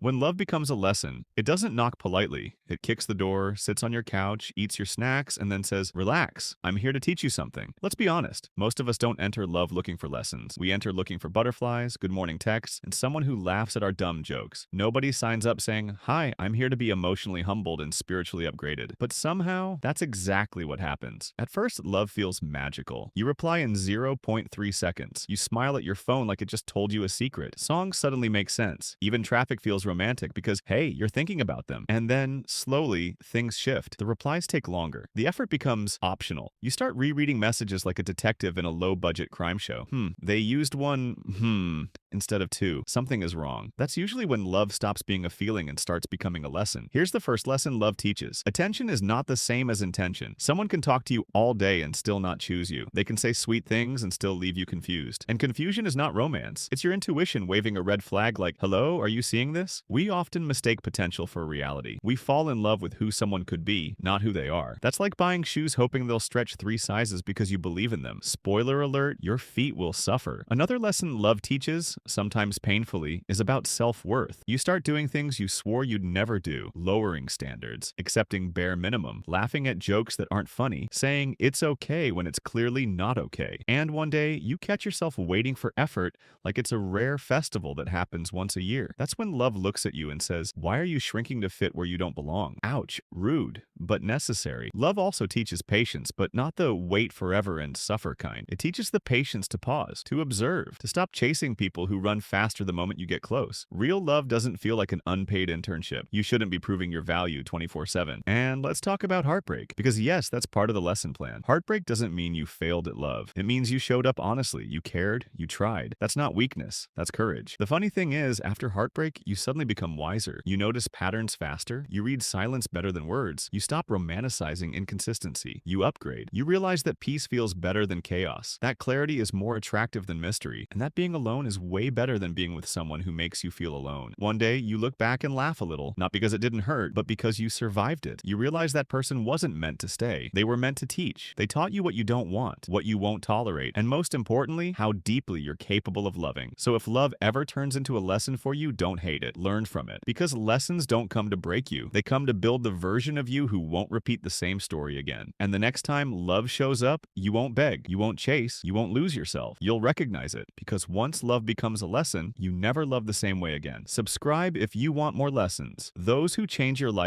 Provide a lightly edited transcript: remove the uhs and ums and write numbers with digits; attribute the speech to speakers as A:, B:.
A: When love becomes a lesson, it doesn't knock politely. It kicks the door, sits on your couch, eats your snacks, and then says, "Relax, I'm here to teach you something." Let's be honest, most of us don't enter love looking for lessons. We enter looking for butterflies, good morning texts, and someone who laughs at our dumb jokes. Nobody signs up saying, "Hi, I'm here to be emotionally humbled and spiritually upgraded." But somehow, that's exactly what happens. At first, love feels magical. You reply in zero point 0.3 seconds. You smile at your phone like it just told you a secret. Songs suddenly make sense. Even traffic feels romantic because, hey, you're thinking about them. And then, slowly, things shift. The replies take longer. The effort becomes optional. You start rereading messages like a detective in a low-budget crime show. They used one, instead of two. Something is wrong. That's usually when love stops being a feeling and starts becoming a lesson. Here's the first lesson love teaches. Attention is not the same as intention. Someone can talk to you all day and still not choose you. They can say sweet things and still leave you confused. And confusion is not romance. It's your intuition waving a red flag like, "Hello, are you seeing this?" We often mistake potential for reality. We fall in love with who someone could be, not who they are. That's like buying shoes hoping they'll stretch 3 sizes because you believe in them. Spoiler alert, your feet will suffer. Another lesson love teaches, sometimes painfully, is about self-worth. You start doing things you swore you'd never do, lowering standards, accepting bare minimum, laughing at jokes that aren't funny, saying it's okay when it's clearly not okay. And one day, you catch yourself waiting for effort like it's a rare festival that happens once a year. That's when love looks at you and says, "Why are you shrinking to fit where you don't belong?" Ouch, rude, but necessary. Love also teaches patience, but not the wait forever and suffer kind. It teaches the patience to pause, to observe, to stop chasing people who run faster the moment you get close. Real love doesn't feel like an unpaid internship. You shouldn't be proving your value 24/7. And let's talk about heartbreak, because yes, that's part of the lesson plan. Heartbreak doesn't mean you failed at love. It means you showed up honestly, you cared, you tried. That's not weakness, that's courage. The funny thing is, after heartbreak, you suddenly become wiser. You notice patterns faster, you read silence better than words, you stop romanticizing inconsistency, you upgrade. You realize that peace feels better than chaos. That clarity is more attractive than mystery, and that being alone is way better than being with someone who makes you feel alone. One day, you look back and laugh a little, not because it didn't hurt, but because you survived it. You realize that person wasn't meant to stay. They were meant to teach. They taught you what you don't want, what you won't tolerate, and most importantly, how deeply you're capable of loving. So if love ever turns into a lesson for you, don't hate it. Learn from it. Because lessons don't come to break you. They come to build the version of you who won't repeat the same story again. And the next time love shows up, you won't beg, you won't chase, you won't lose yourself. You'll recognize it. Because once love becomes a lesson, you never love the same way again. Subscribe if you want more lessons. Those who change your life